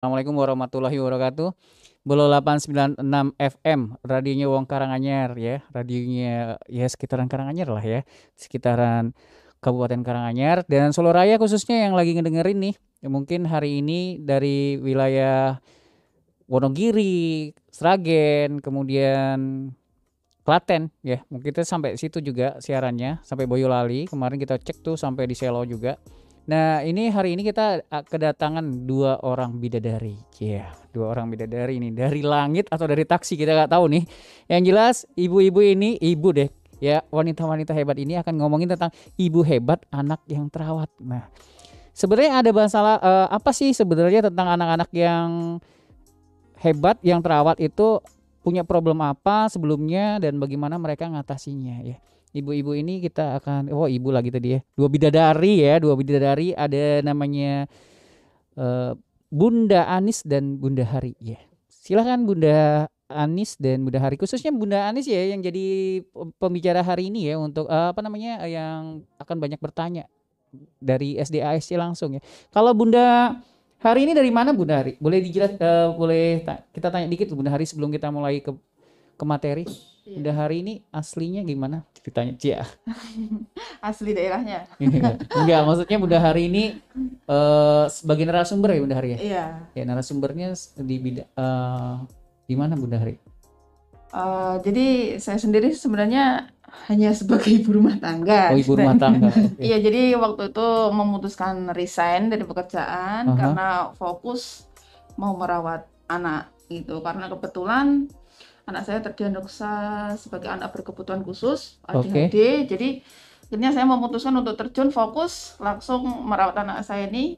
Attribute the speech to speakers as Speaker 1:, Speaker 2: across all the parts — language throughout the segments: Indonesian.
Speaker 1: Assalamualaikum warahmatullahi wabarakatuh. Bolo 896 FM, radionya Wong Karanganyar ya. Radionya ya sekitaran Karanganyar lah ya. Sekitaran Kabupaten Karanganyar dan Solo Raya khususnya yang lagi ngedengerin nih. Ya mungkin hari ini dari wilayah Wonogiri, Sragen, kemudian Klaten ya. Mungkin kita sampai situ juga siarannya, sampai Boyolali. Kemarin kita cek tuh sampai di Selo juga. Nah, ini hari ini kita kedatangan dua orang bidadari. Iya, dua orang bidadari ini dari langit atau dari taksi kita nggak tahu nih. Yang jelas ibu-ibu ini, ibu deh, ya wanita-wanita hebat ini akan ngomongin tentang ibu hebat anak yang terawat. Nah, sebenarnya ada masalah apa sih sebenarnya tentang anak-anak yang hebat yang terawat itu punya problem apa sebelumnya dan bagaimana mereka ngatasinya ya. Ibu-ibu ini kita akan ibu lagi tadi ya. Dua bidadari ada namanya eh, Bunda Anis dan Bunda Hari ya. Silakan Bunda Anis dan Bunda Hari, khususnya Bunda Anis ya yang jadi pembicara hari ini ya untuk apa namanya yang akan banyak bertanya dari SDASC langsung ya. Kalau Bunda Hari ini dari mana Bunda Hari? Boleh dijelas kita tanya dikit Bunda Hari sebelum kita mulai ke materi. Bunda
Speaker 2: Iya.
Speaker 1: Hari ini aslinya gimana? Ceritanya Cia.
Speaker 2: Asli daerahnya.
Speaker 1: Enggak, maksudnya Bunda Hari ini sebagai narasumber ya Bunda Hari ya.
Speaker 2: Iya.
Speaker 1: Ya narasumbernya di bidang di mana Bunda Hari?
Speaker 2: Jadi saya sendiri sebenarnya hanya sebagai ibu rumah tangga.
Speaker 1: Oh, ibu rumah tangga. Oke.
Speaker 2: Iya, jadi waktu itu memutuskan resign dari pekerjaan
Speaker 1: Aha.
Speaker 2: karena fokus mau merawat anak gitu. Karena kebetulan anak saya terdiagnosa sebagai anak berkebutuhan khusus
Speaker 1: Oke.
Speaker 2: ADHD. Jadi akhirnya saya memutuskan untuk terjun fokus langsung merawat anak saya ini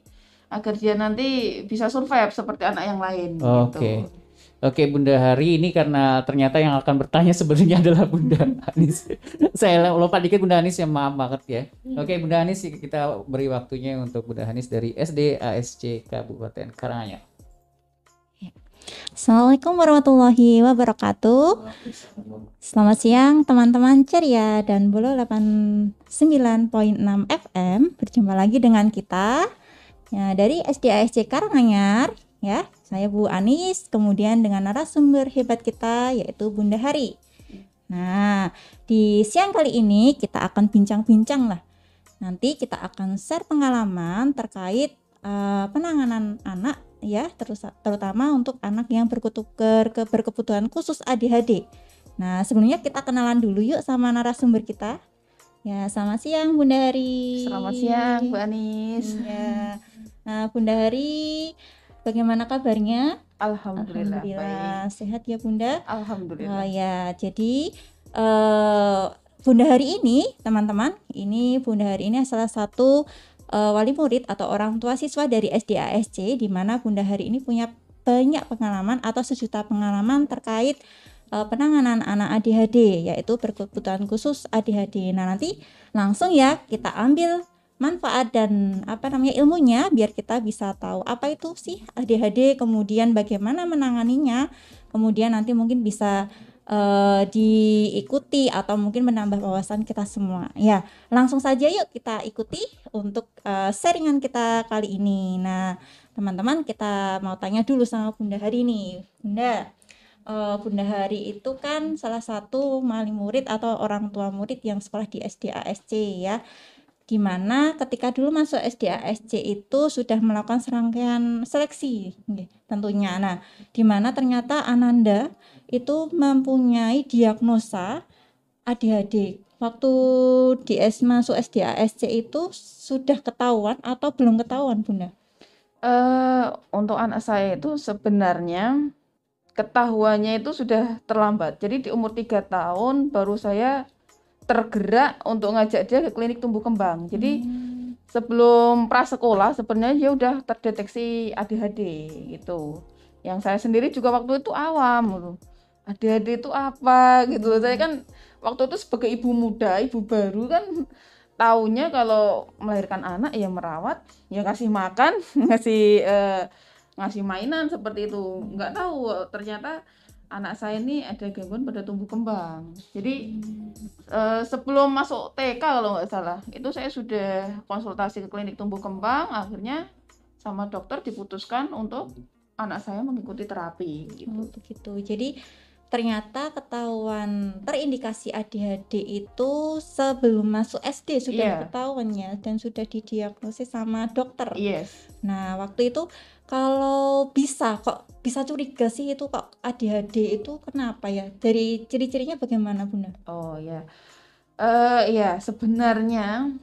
Speaker 2: agar dia nanti bisa survive seperti anak yang lain
Speaker 1: Oke.
Speaker 2: gitu.
Speaker 1: Oke, Bunda Hari ini karena ternyata yang akan bertanya sebenarnya adalah Bunda Anis. Saya lupa dikit Bunda Anis, yang maaf banget ya. Oke, Bunda Anis kita beri waktunya untuk Bunda Anis dari SD ASC Kabupaten Karanganyar.
Speaker 3: Assalamualaikum warahmatullahi wabarakatuh. Selamat siang teman-teman ceria dan Bolo 89.6 FM. Berjumpa lagi dengan kita ya, dari SDASC Karanganyar ya. Saya Bu Anis, kemudian dengan narasumber hebat kita yaitu Bunda Hari. Nah, di siang kali ini kita akan bincang-bincang lah. Nanti kita akan share pengalaman terkait penanganan anak ya, terutama untuk anak yang berkebutuhan khusus ADHD. Nah, sebelumnya kita kenalan dulu yuk sama narasumber kita. Ya, selamat siang Bunda Hari.
Speaker 2: Selamat siang Bu Anis.
Speaker 3: Ya. Nah, Bunda Hari, bagaimana kabarnya?
Speaker 2: Alhamdulillah
Speaker 3: Alhamdulillah,
Speaker 2: baik.
Speaker 3: sehat ya Bunda. Oh
Speaker 2: Alhamdulillah.
Speaker 3: ya, jadi Bunda Hari ini, teman-teman, ini Bunda Hari ini salah satu wali murid atau orang tua siswa dari SDASC, di mana Bunda Hari ini punya banyak pengalaman atau sejuta pengalaman terkait penanganan anak ADHD, yaitu berkebutuhan khusus ADHD. Nah, nanti langsung ya kita ambil manfaat dan ilmunya biar kita bisa tahu apa itu sih ADHD, kemudian bagaimana menanganinya, kemudian nanti mungkin bisa diikuti atau mungkin menambah wawasan kita semua. Ya, langsung saja yuk kita ikuti untuk sharingan kita kali ini. Nah, teman-teman, kita mau tanya dulu sama Bunda Hari nih. Bunda Hari itu kan salah satu wali murid atau orang tua murid yang sekolah di SDASC ya. Dimana ketika dulu masuk SDASC itu sudah melakukan serangkaian seleksi tentunya. Nah, dimana ternyata Ananda itu mempunyai diagnosa ADHD. Waktu masuk SDASC itu sudah ketahuan atau belum ketahuan Bunda?
Speaker 2: Untuk anak saya itu sebenarnya ketahuannya itu sudah terlambat. Jadi di umur 3 tahun baru saya tergerak untuk ngajak dia ke klinik tumbuh kembang. Jadi sebelum prasekolah sebenarnya dia udah terdeteksi ADHD gitu. Yang saya sendiri juga waktu itu awam gitu. ADHD itu apa gitu. Saya kan waktu itu sebagai ibu muda, ibu baru kan taunya kalau melahirkan anak ya merawat, ya kasih makan, ngasih mainan seperti itu. Nggak tahu ternyata anak saya ini ada gangguan pada tumbuh kembang. Jadi sebelum masuk TK kalau nggak salah, itu saya sudah konsultasi ke klinik tumbuh kembang, akhirnya sama dokter diputuskan untuk anak saya mengikuti terapi gitu.
Speaker 3: Oh, begitu. Jadi ternyata ketahuan terindikasi ADHD itu sebelum masuk SD sudah
Speaker 2: Iya.
Speaker 3: ketahuan ya, dan sudah didiagnosis sama dokter.
Speaker 2: Yes.
Speaker 3: Nah, waktu itu kalau kok bisa curiga sih itu kok ADHD itu kenapa ya? Dari ciri-cirinya bagaimana, Bunda?
Speaker 2: Oh ya. Ya sebenarnya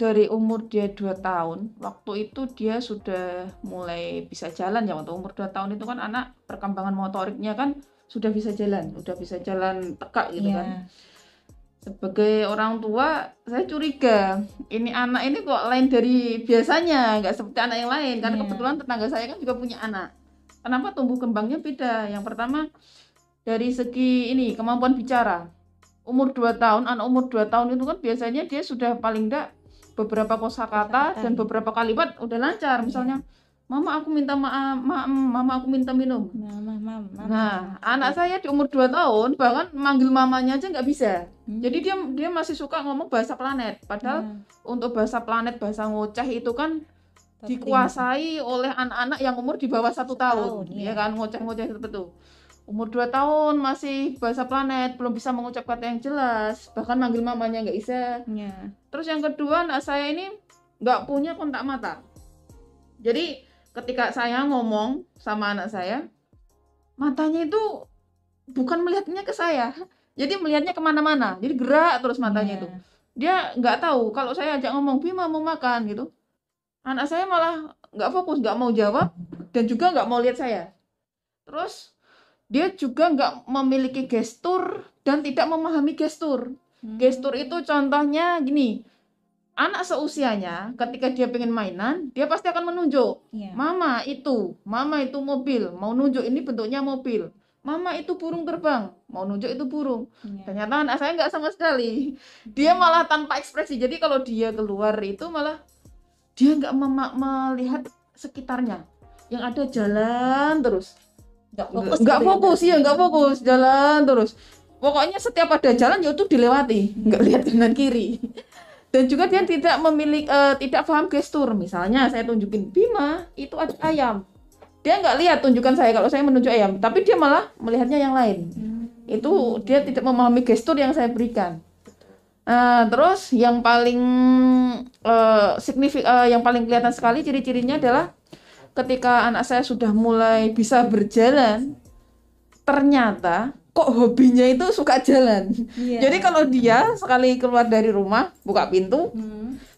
Speaker 2: dari umur dia 2 tahun, waktu itu dia sudah mulai bisa jalan ya. Waktu umur 2 tahun itu kan anak perkembangan motoriknya kan sudah bisa jalan tegak gitu kan.
Speaker 3: Iya.
Speaker 2: Sebagai orang tua, saya curiga ini anak ini kok lain dari biasanya, nggak seperti anak yang lain. Karena
Speaker 3: Iya.
Speaker 2: kebetulan tetangga saya kan juga punya anak. Kenapa tumbuh kembangnya beda? Yang pertama dari segi ini kemampuan bicara. Umur 2 tahun, anak umur 2 tahun itu kan biasanya dia sudah paling enggak beberapa kosakata
Speaker 3: Kosakata,
Speaker 2: dan
Speaker 3: ya.
Speaker 2: beberapa kalimat udah lancar. Misalnya, Mama aku minta maaf, Mama aku minta minum.
Speaker 3: Mama.
Speaker 2: Nah, anak saya di umur 2 tahun bahkan manggil mamanya aja nggak bisa.
Speaker 3: Hmm.
Speaker 2: Jadi dia masih suka ngomong bahasa planet. Padahal
Speaker 3: Nah,
Speaker 2: untuk bahasa planet, bahasa ngoceh itu kan
Speaker 3: penting.
Speaker 2: dikuasai oleh anak-anak yang umur di bawah 1 tahun.
Speaker 3: Iya.
Speaker 2: Ya kan, ngoceh-ngoceh seperti itu. Umur 2 tahun masih bahasa planet, belum bisa mengucap kata yang jelas, bahkan manggil mamanya nggak bisa.
Speaker 3: Ya.
Speaker 2: Terus yang kedua, anak saya ini nggak punya kontak mata. Jadi ketika saya ngomong sama anak saya, matanya itu bukan melihatnya ke saya, jadi melihatnya kemana-mana, jadi gerak terus matanya itu. Dia nggak tahu kalau saya ajak ngomong, Bima mau makan gitu, anak saya malah nggak fokus, nggak mau jawab, dan juga nggak mau lihat saya. Terus dia juga nggak memiliki gestur dan tidak memahami gestur. Gestur itu contohnya gini, anak seusianya ketika dia pengen mainan, dia pasti akan menunjuk.
Speaker 3: Iya.
Speaker 2: Mama itu mobil, mau nunjuk ini bentuknya mobil. Mama itu burung terbang, mau nunjuk itu burung.
Speaker 3: Iya.
Speaker 2: Ternyata anak saya nggak sama sekali. Dia malah tanpa ekspresi. Jadi kalau dia keluar itu malah dia nggak melihat sekitarnya. Yang ada jalan terus. Nggak fokus, jalan terus. Pokoknya setiap ada jalan ya itu dilewati, nggak lihat kanan kiri. Dan juga dia tidak tidak paham gestur. Misalnya saya tunjukin, Bima itu ada ayam. Dia nggak lihat tunjukan saya kalau saya menunjuk ayam, tapi dia malah melihatnya yang lain. Itu dia tidak memahami gestur yang saya berikan. Terus yang paling yang paling kelihatan sekali ciri-cirinya adalah ketika anak saya sudah mulai bisa berjalan, ternyata kok hobinya itu suka jalan.
Speaker 3: Iya.
Speaker 2: Jadi kalau dia sekali keluar dari rumah, buka pintu,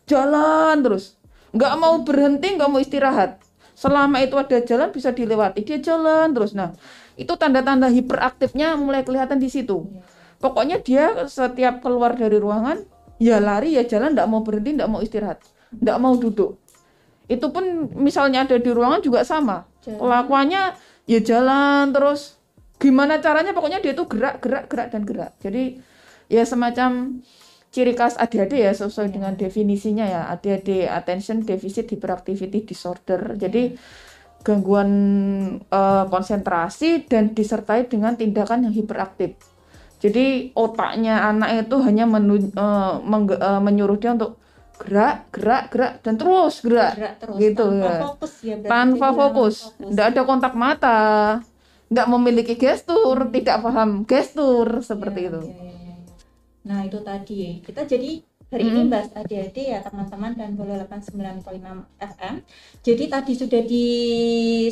Speaker 2: jalan terus. Nggak mau berhenti, nggak mau istirahat. Selama itu ada jalan bisa dilewati, dia jalan terus. Nah, itu tanda-tanda hiperaktifnya mulai kelihatan di situ. Pokoknya dia setiap keluar dari ruangan, ya lari, ya jalan, nggak mau berhenti, nggak mau istirahat, nggak mau duduk. Itu pun misalnya ada di ruangan juga sama. Kelakuannya ya jalan terus. Gimana caranya pokoknya dia itu gerak. Jadi ya semacam ciri khas ADHD ya sesuai dengan definisinya ya. ADHD, Attention Deficit Hyperactivity Disorder. Jadi gangguan konsentrasi dan disertai dengan tindakan yang hiperaktif. Jadi otaknya anak itu hanya menyuruh dia untuk gerak dan terus gerak
Speaker 3: terus
Speaker 2: gitu
Speaker 3: tanpa
Speaker 2: ya.
Speaker 3: fokus ya, berarti
Speaker 2: Tanpa
Speaker 3: dia
Speaker 2: fokus, nggak ada kontak mata, nggak memiliki gestur, tidak paham gestur seperti itu.
Speaker 3: Ya. Nah itu tadi kita jadi hari ini bahas ADHD ya teman-teman dan Bolo 89.6 FM. Jadi tadi sudah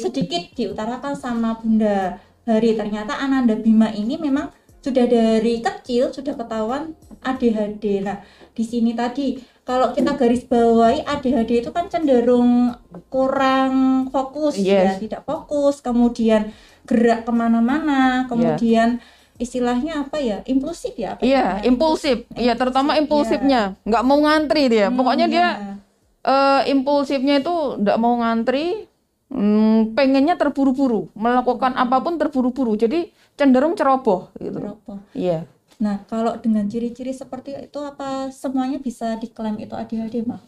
Speaker 3: sedikit diutarakan sama Bunda Hari, ternyata Ananda Bima ini memang sudah dari kecil sudah ketahuan ADHD. Nah di sini tadi kalau kita garis bawahi ADHD itu kan cenderung kurang fokus, ya tidak fokus, kemudian gerak kemana-mana, kemudian istilahnya apa ya, impulsif ya?
Speaker 2: Impulsif, iya terutama impulsifnya, nggak mau ngantri dia, pokoknya dia impulsifnya itu nggak mau ngantri, pengennya terburu-buru, melakukan apapun terburu-buru, jadi cenderung ceroboh gitu. Iya.
Speaker 3: Nah, kalau dengan ciri-ciri seperti itu apa semuanya bisa diklaim itu ADHD, Mbak?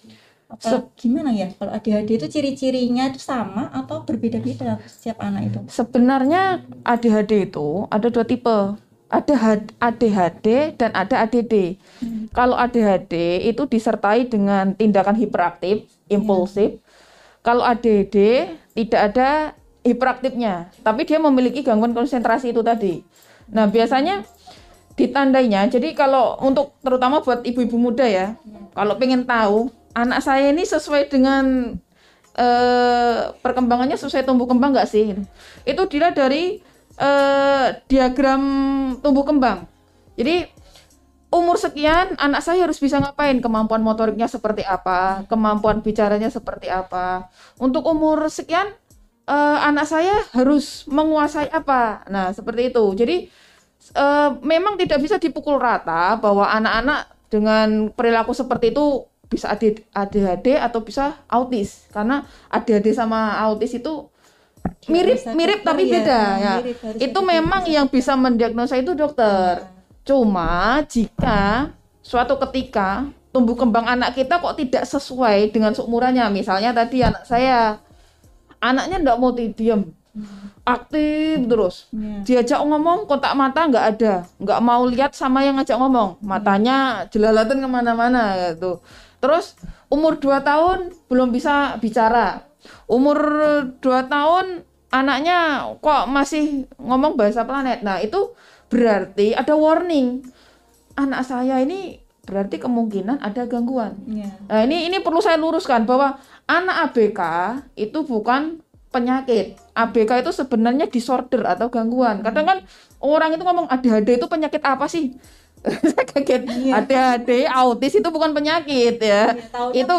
Speaker 3: Apa gimana ya? Kalau ADHD itu ciri-cirinya itu sama atau berbeda-beda setiap anak itu?
Speaker 2: Sebenarnya ADHD itu ada 2 tipe. Ada ADHD dan ada ADD. Kalau ADHD itu disertai dengan tindakan hiperaktif, impulsif. Kalau ADD tidak ada hiperaktifnya, tapi dia memiliki gangguan konsentrasi itu tadi. Nah, biasanya ditandainya, jadi kalau untuk terutama buat ibu-ibu muda ya, kalau pengen tahu anak saya ini sesuai dengan perkembangannya sesuai tumbuh kembang nggak sih? Itu dilihat dari diagram tumbuh kembang. Jadi umur sekian anak saya harus bisa ngapain, kemampuan motoriknya seperti apa, kemampuan bicaranya seperti apa. Untuk umur sekian anak saya harus menguasai apa. Nah, seperti itu. Jadi memang tidak bisa dipukul rata bahwa anak-anak dengan perilaku seperti itu bisa ADHD atau bisa autis. Karena ADHD sama autis itu mirip tapi beda ya. Itu memang yang bisa mendiagnosa itu dokter. Cuma jika suatu ketika tumbuh kembang anak kita kok tidak sesuai dengan seumurannya, misalnya tadi anak saya, anaknya enggak mau diam, aktif terus, diajak ngomong kontak mata nggak ada, nggak mau lihat sama yang ngajak ngomong, matanya jelalatan kemana-mana gitu. Terus umur 2 tahun belum bisa bicara, umur 2 tahun anaknya kok masih ngomong bahasa planet. Nah, itu berarti ada warning. Anak saya ini berarti kemungkinan ada gangguan. Nah, ini perlu saya luruskan bahwa anak ABK itu bukan penyakit. ABK itu sebenarnya disorder atau gangguan. Kadang kan orang itu ngomong ADHD itu penyakit apa sih? Saya kaget. ADHD, autis itu bukan penyakit ya. Itu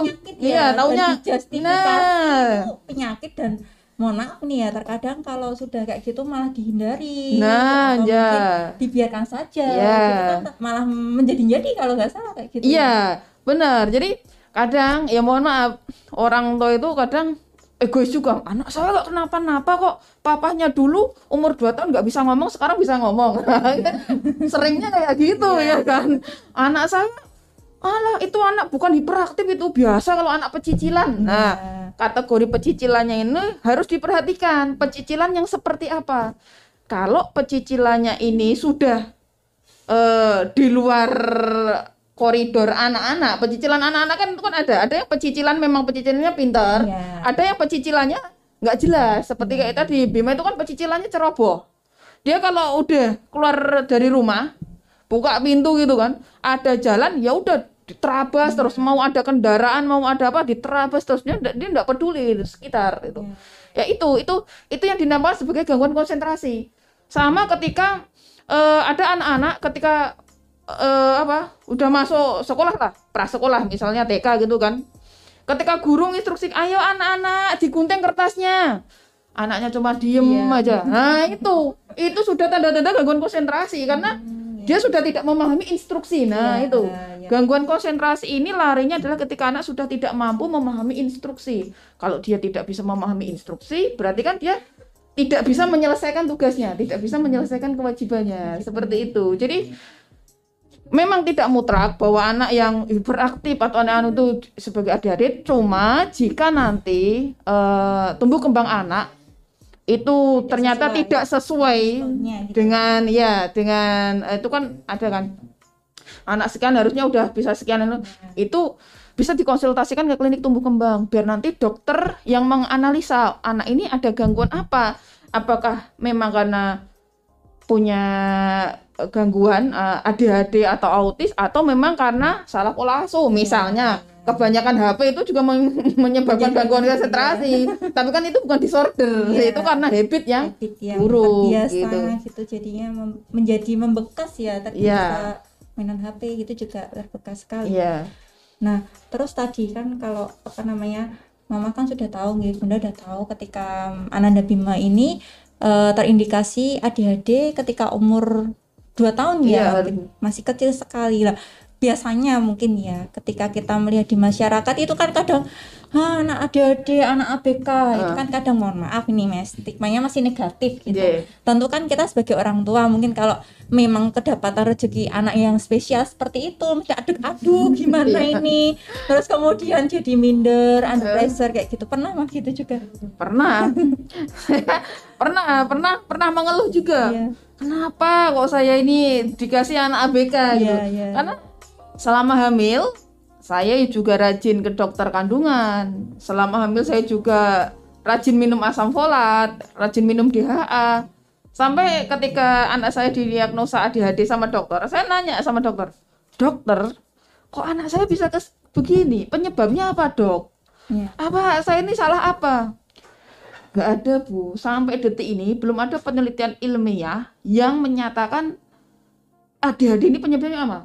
Speaker 2: taunya
Speaker 3: itu penyakit. Dan mohon maaf nih ya, terkadang kalau sudah kayak gitu malah dihindari, atau mungkin dibiarkan saja, gitu kan malah menjadi kalau nggak salah kayak gitu.
Speaker 2: Iya, benar. Jadi kadang ya mohon maaf, orang tua itu kadang egois juga. Anak saya nggak kenapa-napa kok, papahnya dulu umur 2 tahun nggak bisa ngomong, sekarang bisa ngomong. Seringnya kayak gitu ya kan. Anak saya, alah itu anak bukan hiperaktif, itu biasa kalau anak pecicilan. Nah, kategori pecicilannya ini harus diperhatikan. Pecicilan yang seperti apa? Kalau pecicilannya ini sudah di luar koridor anak-anak, pecicilan anak-anak kan itu kan ada yang pecicilan memang pecicilannya pintar, ada yang pecicilannya nggak jelas. Seperti kayak tadi Bima itu kan pecicilannya ceroboh. Dia kalau udah keluar dari rumah, buka pintu gitu kan, ada jalan ya udah diterabas terus, mau ada kendaraan mau ada apa diterabas terus, dia enggak peduli sekitar itu. Ya itu yang dinamakan sebagai gangguan konsentrasi. Sama ketika ada anak-anak ketika udah masuk sekolah lah, prasekolah misalnya TK gitu kan. Ketika guru instruksi, ayo anak-anak digunting kertasnya, anaknya cuma diem aja. Nah, itu sudah tanda-tanda gangguan konsentrasi karena dia sudah tidak memahami instruksi. Nah, gangguan konsentrasi ini larinya adalah ketika anak sudah tidak mampu memahami instruksi. Kalau dia tidak bisa memahami instruksi, berarti kan dia tidak bisa menyelesaikan tugasnya, tidak bisa menyelesaikan kewajibannya. Seperti itu. Jadi memang tidak mutlak bahwa anak yang hiperaktif atau anak itu sebagai ADHD, cuma jika nanti tumbuh kembang anak itu ternyata tidak sesuai dengan itu kan ada kan anak sekian harusnya udah bisa sekian, itu bisa dikonsultasikan ke klinik tumbuh kembang biar nanti dokter yang menganalisa anak ini ada gangguan apa, apakah memang karena punya gangguan ADHD atau autis, atau memang karena salah pola asuh misalnya. Kebanyakan HP itu juga menyebabkan gangguan konsentrasi. Tapi kan itu bukan disorder, itu karena habit yang buruk
Speaker 3: gitu. Jadinya menjadi membekas ya, terbiasa mainan HP gitu juga terbekas sekali. Nah, terus tadi kan kalau Mama kan sudah tahu, Bunda udah tahu ketika Ananda Bima ini terindikasi ADHD ketika umur 2 tahun masih kecil sekali lah. Biasanya mungkin ya ketika kita melihat di masyarakat itu kan kadang anak ADHD, anak ABK itu kan kadang, mohon maaf ini stigmanya masih negatif gitu. Tentu kan kita sebagai orang tua mungkin kalau memang kedapatan rezeki anak yang spesial seperti itu mesti aduk-aduk gimana ini, terus kemudian jadi minder, under pressure kayak gitu. Pernah Mas gitu juga?
Speaker 2: Pernah. pernah mengeluh juga. Kenapa kok saya ini dikasih anak ABK gitu? Karena selama hamil saya juga rajin ke dokter kandungan. Selama hamil saya juga rajin minum asam folat, rajin minum DHA. Sampai ketika anak saya didiagnosa ADHD sama dokter, saya nanya sama dokter, "Dokter, kok anak saya bisa begini? Penyebabnya apa, Dok? Apa saya ini salah apa?" Nggak ada, Bu. Sampai detik ini belum ada penelitian ilmiah yang menyatakan ADHD ini penyebabnya apa.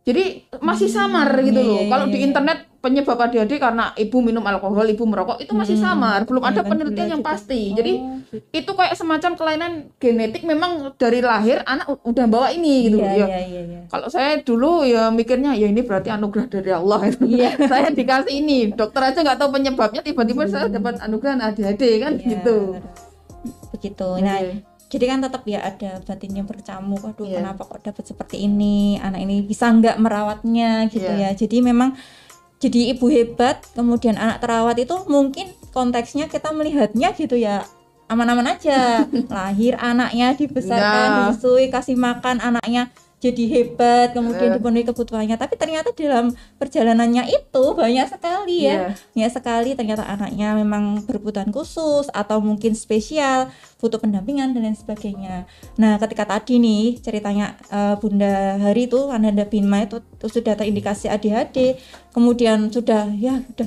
Speaker 2: Jadi masih samar gitu loh. Kalau di internet penyebab ADHD karena ibu minum alkohol, ibu merokok, itu masih samar. Belum ada penelitian yang pasti. Jadi itu kayak semacam kelainan genetik, memang dari lahir anak udah bawa ini gitu. Kalau saya dulu ya mikirnya ya ini berarti anugerah dari Allah. Saya dikasih ini, dokter aja nggak tahu penyebabnya, tiba-tiba saya dapat anugerah ADHD kan gitu.
Speaker 3: Begitu. Nah, jadi kan tetap ya ada batinnya berkecamuk, aduh kenapa kok dapat seperti ini, anak ini bisa nggak merawatnya gitu ya. Jadi memang jadi ibu hebat, kemudian anak terawat itu mungkin konteksnya kita melihatnya gitu ya aman-aman aja. Lahir anaknya dibesarkan, disusui, kasih makan anaknya jadi hebat, kemudian dipenuhi kebutuhannya. Tapi ternyata dalam perjalanannya itu banyak sekali banyak sekali ternyata anaknya memang berkebutuhan khusus atau mungkin spesial, butuh pendampingan dan lain sebagainya. Nah, ketika tadi nih ceritanya Bunda Hari itu, Ananda Bima itu sudah terindikasi ADHD, kemudian sudah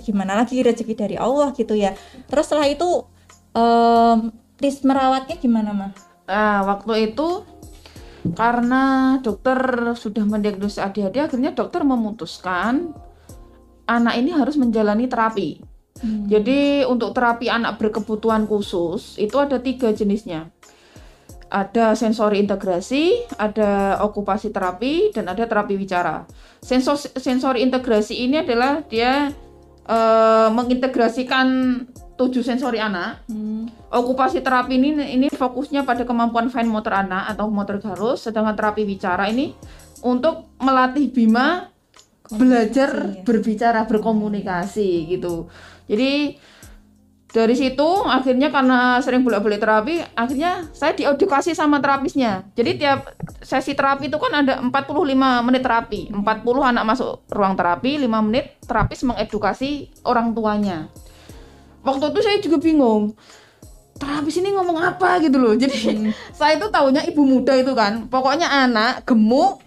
Speaker 3: gimana lagi, rezeki dari Allah gitu ya. Terus setelah itu tips merawatnya gimana, Ma?
Speaker 2: Nah, waktu itu karena dokter sudah mendiagnosis ADHD, akhirnya dokter memutuskan anak ini harus menjalani terapi. Jadi untuk terapi anak berkebutuhan khusus itu ada 3 jenisnya. Ada sensori integrasi, ada okupasi terapi, dan ada terapi bicara. Sensori integrasi ini adalah dia mengintegrasikan 7 sensori anak. Okupasi terapi ini fokusnya pada kemampuan fine motor anak atau motor halus, sedangkan terapi bicara ini untuk melatih Bima belajar berbicara, berkomunikasi gitu. Jadi dari situ akhirnya karena sering bolak-balik terapi, akhirnya saya diedukasi sama terapisnya. Jadi tiap sesi terapi itu kan ada 45 menit terapi. 40 anak masuk ruang terapi, 5 menit terapis mengedukasi orang tuanya. Waktu itu saya juga bingung, terapis ini ngomong apa gitu loh. Jadi saya itu taunya ibu muda itu kan, pokoknya anak gemuk,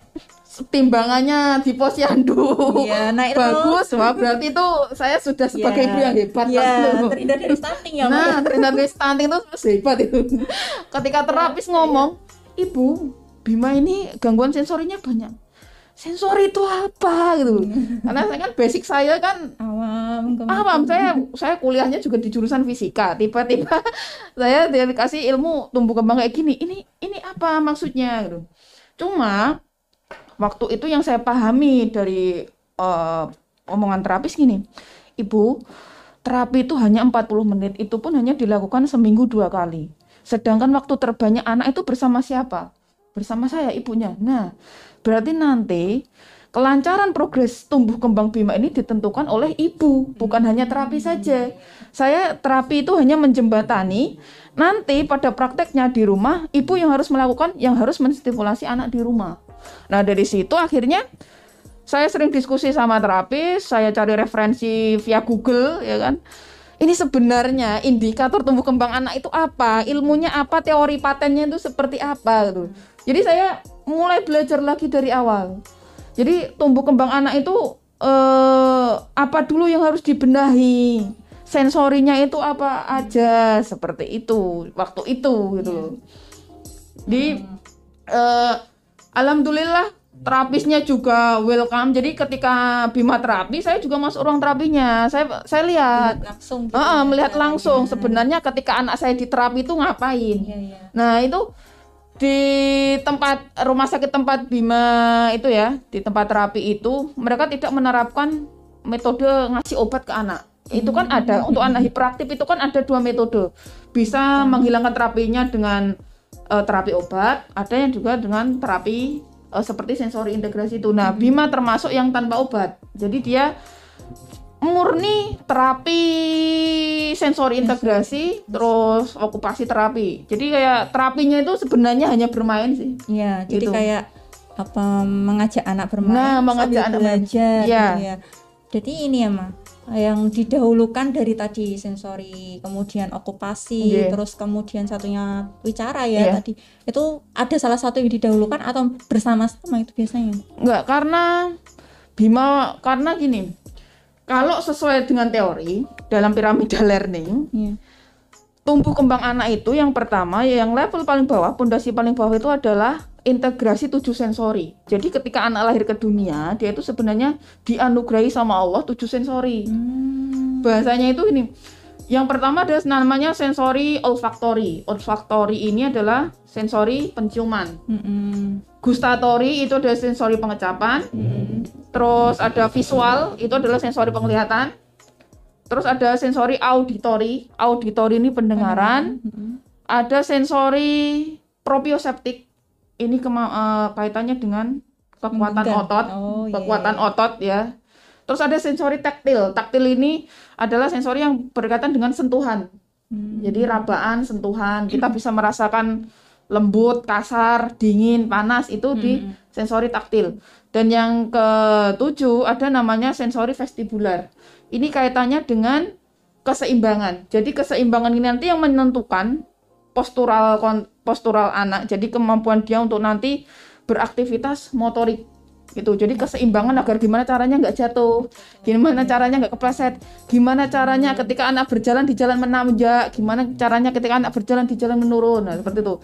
Speaker 2: timbangannya di posyandu, bagus, wah berarti itu saya sudah sebagai ibu yang hebat.
Speaker 3: Terhindar dari stunting ya.
Speaker 2: Nah, terhindar dari stunting itu hebat itu. Ketika terapis ngomong, "Ibu, Bima ini gangguan sensorinya banyak." Sensori itu apa gitu? Karena saya kan basic saya kan awam. Saya kuliahnya juga di jurusan fisika. Tiba-tiba saya dikasih ilmu tumbuh kembang kayak gini. Ini apa maksudnya gitu. Cuma waktu itu yang saya pahami dari omongan terapis gini, "Ibu, terapi itu hanya 40 menit, itu pun hanya dilakukan seminggu 2 kali. Sedangkan waktu terbanyak anak itu bersama siapa? Bersama saya, ibunya. Nah, berarti nanti kelancaran progres tumbuh kembang Bima ini ditentukan oleh ibu, bukan hanya terapi saja. Saya terapi itu hanya menjembatani, nanti pada prakteknya di rumah, ibu yang harus melakukan, yang harus menstimulasi anak di rumah." Nah, dari situ akhirnya saya sering diskusi sama terapis, saya cari referensi via Google ya kan. Ini sebenarnya indikator tumbuh kembang anak itu apa, ilmunya apa, teori patennya itu seperti apa gitu. Jadi saya mulai belajar lagi dari awal. Jadi tumbuh kembang anak itu apa dulu yang harus dibenahi, sensorinya itu apa aja, seperti itu waktu itu gitu. Di alhamdulillah terapisnya juga welcome. Jadi ketika Bima terapi, saya juga masuk ruang terapinya. Saya lihat
Speaker 3: langsung,
Speaker 2: melihat langsung sebenarnya ketika anak saya diterapi itu ngapain. Nah, itu di tempat rumah sakit tempat Bima itu ya, di tempat terapi itu mereka tidak menerapkan metode ngasih obat ke anak. Itu kan ada untuk anak hiperaktif itu kan ada 2 metode. Bisa menghilangkan terapinya dengan terapi obat, ada yang juga dengan terapi seperti sensori integrasi itu. Nah, Bima termasuk yang tanpa obat. Jadi dia murni terapi sensori integrasi terus okupasi terapi. Jadi kayak terapinya itu sebenarnya hanya bermain sih.
Speaker 3: Iya, jadi
Speaker 2: gitu.
Speaker 3: kayak apa, mengajak anak bermain,
Speaker 2: Nah, mengajak anak
Speaker 3: belajar
Speaker 2: ya.
Speaker 3: gitu ya. Jadi ini ya, Ma. yang didahulukan dari tadi sensori, kemudian okupasi,
Speaker 2: Iya.
Speaker 3: terus kemudian satunya wicara
Speaker 2: Iya.
Speaker 3: ya tadi. Itu ada salah satu yang didahulukan atau bersama-sama itu biasanya?
Speaker 2: Enggak, karena gini, kalau sesuai dengan teori dalam piramida learning,
Speaker 3: Iya.
Speaker 2: tumbuh kembang anak itu yang pertama, yang level paling bawah, pondasi paling bawah itu adalah integrasi 7 sensori. Jadi ketika anak lahir ke dunia, dia itu sebenarnya dianugerahi sama Allah 7 sensori. Bahasanya itu ini. Yang pertama ada namanya sensori olfactory. Olfactory ini adalah sensori penciuman. Gustatory itu adalah sensori pengecapan. Terus ada visual, itu adalah sensori penglihatan. Terus ada sensori auditory. Auditory ini pendengaran. Ada sensori proprioseptik. Ini kaitannya dengan kekuatan
Speaker 3: Memenggang.
Speaker 2: otot,
Speaker 3: Oh, iya,
Speaker 2: kekuatan
Speaker 3: iya.
Speaker 2: otot ya. Terus ada sensori taktil. Taktil ini adalah sensori yang berkaitan dengan sentuhan. Jadi rabaan, sentuhan. Kita bisa merasakan lembut, kasar, dingin, panas itu di sensori taktil. Dan yang ketujuh ada namanya sensori vestibular. Ini kaitannya dengan keseimbangan. Jadi keseimbangan ini nanti yang menentukan postural anak. Jadi kemampuan dia untuk nanti beraktivitas motorik gitu. Jadi keseimbangan agar gimana caranya nggak jatuh, gimana caranya nggak kepleset, gimana caranya ketika anak berjalan di jalan menanjak, gimana caranya ketika anak berjalan di jalan menurun. Nah, seperti itu.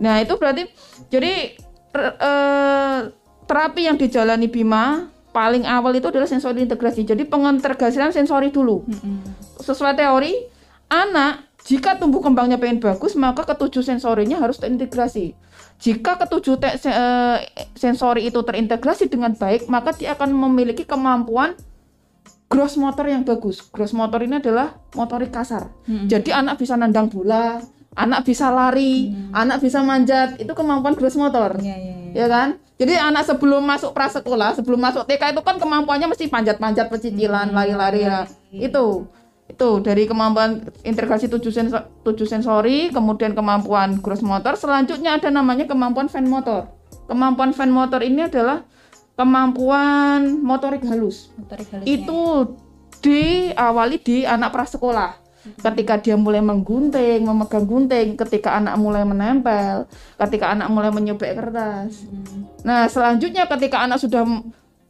Speaker 2: Nah, itu berarti jadi terapi yang dijalani Bima paling awal itu adalah sensori integrasi. Jadi pengintegrasian sensori dulu. Sesuai teori, anak jika tumbuh kembangnya pengen bagus, maka ketujuh sensorinya harus terintegrasi. Jika ketujuh sensori itu terintegrasi dengan baik, maka dia akan memiliki kemampuan gross motor yang bagus. Gross motor ini adalah motorik kasar. Jadi anak bisa nendang bola, anak bisa lari, anak bisa manjat, itu kemampuan gross motor. Ya kan? Jadi anak sebelum masuk prasekolah, sebelum masuk TK itu kan kemampuannya mesti panjat-panjat, pecicilan, lari-lari ya. Itu dari kemampuan integrasi 7 sensori, kemudian kemampuan gross motor. Selanjutnya ada namanya kemampuan fine motor. Kemampuan fine motor ini adalah kemampuan motorik halus. Itu diawali di anak prasekolah. Ketika dia mulai menggunting, memegang gunting, ketika anak mulai menempel, ketika anak mulai menyobek kertas. Nah, selanjutnya ketika anak sudah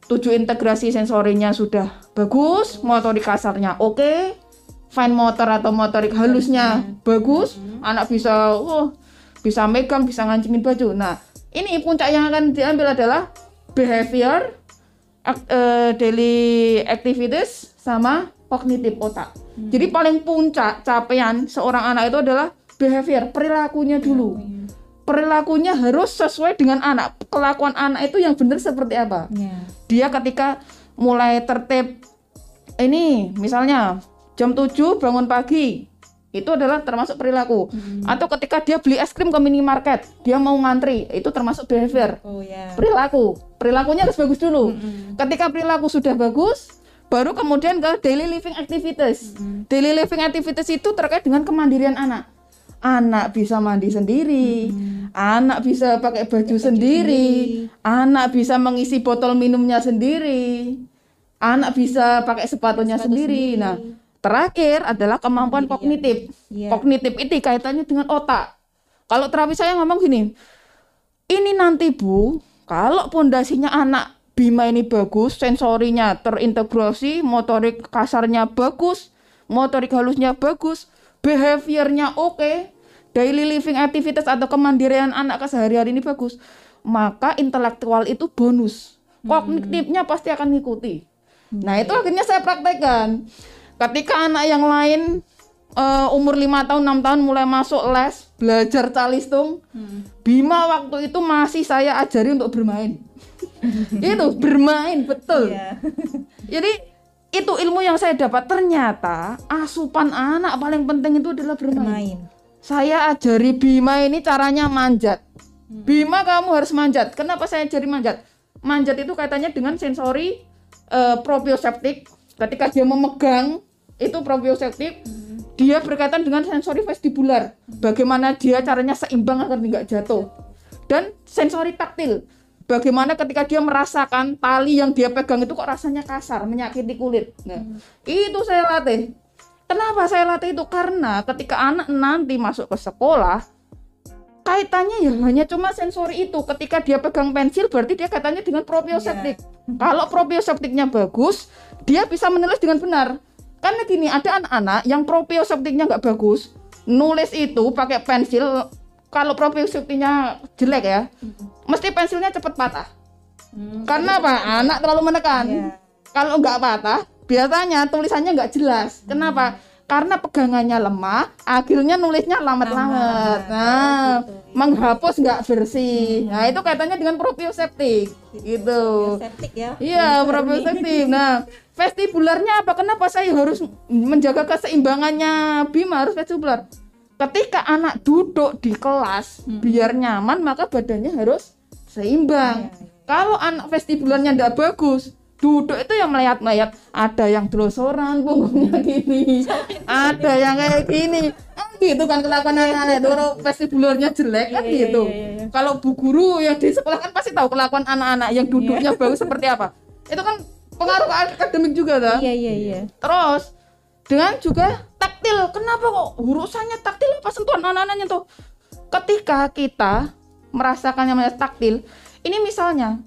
Speaker 2: 7 integrasi sensorinya sudah bagus, motorik kasarnya oke, fine motor atau motorik halusnya bagus, anak bisa megang, bisa ngancingin baju. Nah, ini puncak yang akan diambil adalah behavior, daily activities, sama kognitif otak. Jadi paling puncak capaian seorang anak itu adalah behavior, perilakunya dulu. Perilakunya harus sesuai dengan anak. Kelakuan anak itu yang benar seperti apa? Dia ketika mulai tertib, ini misalnya jam 7 bangun pagi, itu adalah termasuk perilaku. Atau ketika dia beli es krim ke minimarket, dia mau ngantri, itu termasuk behavior. Perilakunya harus bagus dulu. Ketika perilaku sudah bagus, baru kemudian ke daily living activities. Daily living activities itu terkait dengan kemandirian anak. Anak bisa mandi sendiri, anak bisa pakai baju sendiri, anak bisa mengisi botol minumnya sendiri, anak bisa pakai sepatunya sendiri. Nah, terakhir adalah kemampuan kognitif. Kognitif itu kaitannya dengan otak. Kalau terapi saya ngomong gini, ini nanti Bu, kalau pondasinya anak Bima ini bagus, sensorinya terintegrasi, motorik kasarnya bagus, motorik halusnya bagus, behaviornya oke, daily living activities atau kemandirian anak kesehari-hari ini bagus, maka intelektual itu bonus. Kognitifnya pasti akan ngikuti. Nah, itu akhirnya saya praktekkan. Ketika anak yang lain umur 5 tahun, 6 tahun mulai masuk les, belajar calistung, Bima waktu itu masih saya ajari untuk bermain. Itu bermain betul. Jadi itu ilmu yang saya dapat. Ternyata asupan anak paling penting itu adalah bermain. Saya ajari Bima ini caranya manjat. Bima kamu harus manjat. Kenapa saya ajari manjat? Manjat itu kaitannya dengan sensori proprioseptik. Ketika dia memegang itu proprioseptik, dia berkaitan dengan sensori vestibular. Bagaimana dia caranya seimbang agar tidak jatuh. Dan sensori taktil. bagaimana ketika dia merasakan tali yang dia pegang itu kok rasanya kasar, menyakiti kulit. Nah, itu saya latih. Kenapa saya latih itu? Karena ketika anak nanti masuk ke sekolah, kaitannya ya hanya cuma sensori itu. Ketika dia pegang pensil berarti dia kaitannya dengan proprioseptik. Kalau proprioseptiknya bagus, dia bisa menulis dengan benar. Karena gini, ada anak-anak yang proprioseptiknya nggak bagus, nulis itu pakai pensil, kalau proprioseptiknya jelek ya, mesti pensilnya cepat patah. Karena apa? Anak terlalu menekan. Kalau nggak patah, biasanya tulisannya nggak jelas. Kenapa? Karena pegangannya lemah, akhirnya nulisnya lambat-lambat. Nah, menghapus nggak bersih. Nah, itu kaitannya dengan proprioseptik. Gitu.
Speaker 3: Proprioseptik ya.
Speaker 2: Iya, proprioseptik. Nah, vestibularnya apa? Kenapa saya harus menjaga keseimbangannya Bima harus vestibular? Ketika anak duduk di kelas biar nyaman, maka badannya harus seimbang. Kalau anak vestibularnya tidak bagus, duduk itu yang melayat-layat, ada yang telosoran punggungnya gini, ada yang kayak gini, gitu kan kelakuan anak-anak itu. Kalau vestibularnya jelek kan gitu. Kalau bu guru yang di sekolah kan pasti tahu kelakuan anak-anak yang duduknya bagus seperti apa. Itu kan pengaruh ke akademik juga kan.
Speaker 3: Iya.
Speaker 2: Terus dengan juga taktil. Kenapa kok urusannya taktil apa sentuhan anak-anaknya tuh? Ketika kita merasakan yang namanya taktil, ini misalnya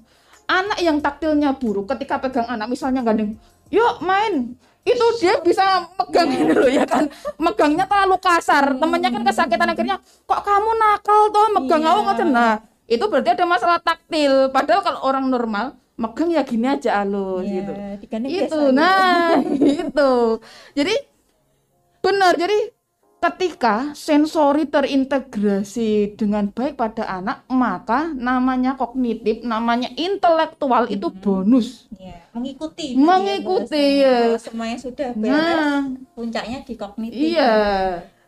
Speaker 2: anak yang taktilnya buruk, ketika pegang anak misalnya gandeng, yuk main, itu dia bisa megang ini loh ya kan, megangnya terlalu kasar, temennya kan kesakitan, akhirnya kok kamu nakal toh megang aku nggak. Nah itu berarti ada masalah taktil. Padahal kalau orang normal megang ya gini aja halus gitu. Itu nah itu. Jadi benar, jadi ketika sensori terintegrasi dengan baik pada anak, maka namanya kognitif, namanya intelektual itu bonus.
Speaker 3: Mengikuti
Speaker 2: ya.
Speaker 3: Semuanya sudah beres, puncaknya di kognitif.
Speaker 2: Iya.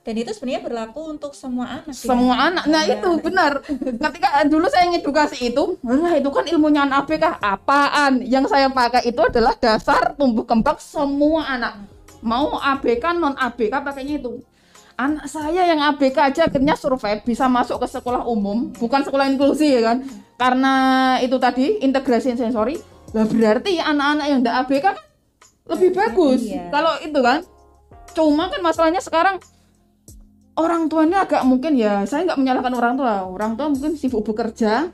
Speaker 3: Dan itu sebenarnya berlaku untuk semua anak.
Speaker 2: Semua anak. Nah itu benar. Ketika dulu saya ngedukasi itu, itu kan ilmunya anak ABK. Apaan? Yang saya pakai itu adalah dasar tumbuh kembang semua anak. Mau ABK non ABK pakainya itu. Anak saya yang ABK aja akhirnya survive, bisa masuk ke sekolah umum, bukan sekolah inklusi ya kan. Karena itu tadi integrasi sensori. Lah berarti anak-anak yang enggak ABK kan lebih bagus. Kalau itu kan. Cuma kan masalahnya sekarang orang tuanya agak mungkin ya, saya nggak menyalahkan orang tua mungkin sibuk bekerja,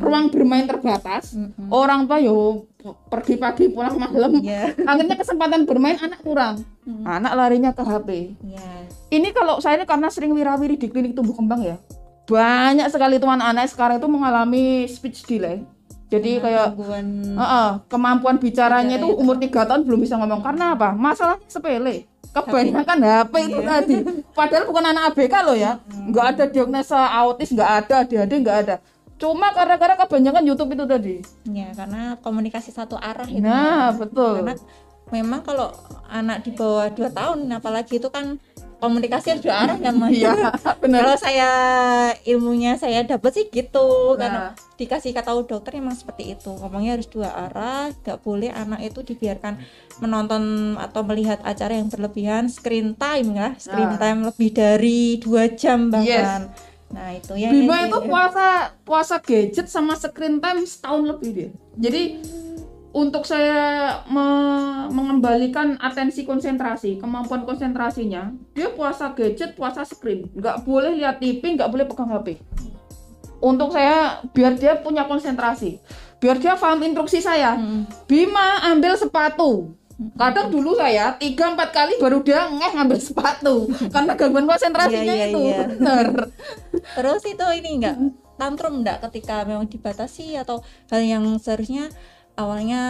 Speaker 2: ruang bermain terbatas, orang tua yo pergi pagi pulang malam, akhirnya kesempatan bermain anak kurang, anak larinya ke HP. Ini kalau saya ini karena sering wirawiri di klinik tumbuh kembang ya, banyak sekali teman anak sekarang itu mengalami speech delay. Jadi kayak kemampuan bicaranya itu umur 3 tahun belum bisa ngomong. Karena apa? Masalahnya sepele. Kebanyakan HP itu tadi. Padahal bukan anak ABK loh ya. Nggak ada diagnosa autis, nggak ada, ADHD nggak ada. Cuma gara-gara kebanyakan YouTube itu tadi.
Speaker 3: Ya, karena komunikasi satu arah itu.
Speaker 2: Nah, betul.
Speaker 3: Karena memang kalau anak di bawah 2 tahun apalagi itu kan komunikasi harus 2 arah kan Mas.
Speaker 2: Iya, benar.
Speaker 3: Kalau saya ilmunya saya dapat sih gitu. Karena dikasih kata dokter emang seperti itu. Ngomongnya harus 2 arah, nggak boleh anak itu dibiarkan menonton atau melihat acara yang berlebihan, screen time ya. Screen time lebih dari 2 jam bahkan. Nah, itu ya.
Speaker 2: Bima itu puasa gadget sama screen time setahun lebih dia. Jadi untuk saya mengembalikan atensi konsentrasi, kemampuan konsentrasinya, dia puasa gadget, puasa screen, nggak boleh lihat TV, nggak boleh pegang HP. Untuk saya, biar dia punya konsentrasi, biar dia paham instruksi saya. Bima ambil sepatu. Kadang dulu saya 3-4 kali baru dia ngambil sepatu karena gangguan konsentrasinya itu. Bener.
Speaker 3: Terus itu ini enggak tantrum enggak ketika memang dibatasi atau hal yang seharusnya awalnya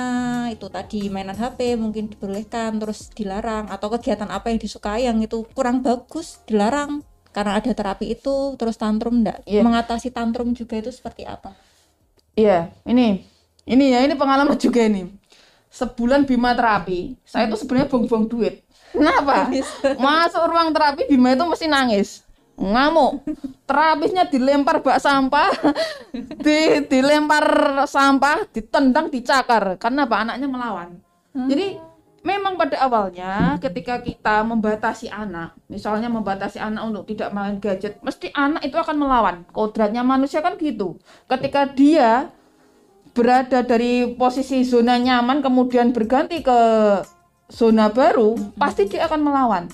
Speaker 3: itu tadi mainan HP mungkin diperbolehkan terus dilarang, atau kegiatan apa yang disukai yang itu kurang bagus dilarang karena ada terapi itu, terus tantrum enggak? Mengatasi tantrum juga itu seperti apa?
Speaker 2: Ini pengalaman juga ini. Sebulan Bima terapi, saya itu sebenarnya buang-buang duit. Kenapa? Masuk ruang terapi Bima itu mesti nangis, ngamuk. Terapisnya dilempar bak sampah, dilempar sampah, ditendang, dicakar. Karena apa? Anaknya melawan. Jadi memang pada awalnya ketika kita membatasi anak, misalnya membatasi anak untuk tidak main gadget, mesti anak itu akan melawan. Kodratnya manusia kan gitu. Ketika dia berada dari posisi zona nyaman kemudian berganti ke zona baru, pasti dia akan melawan.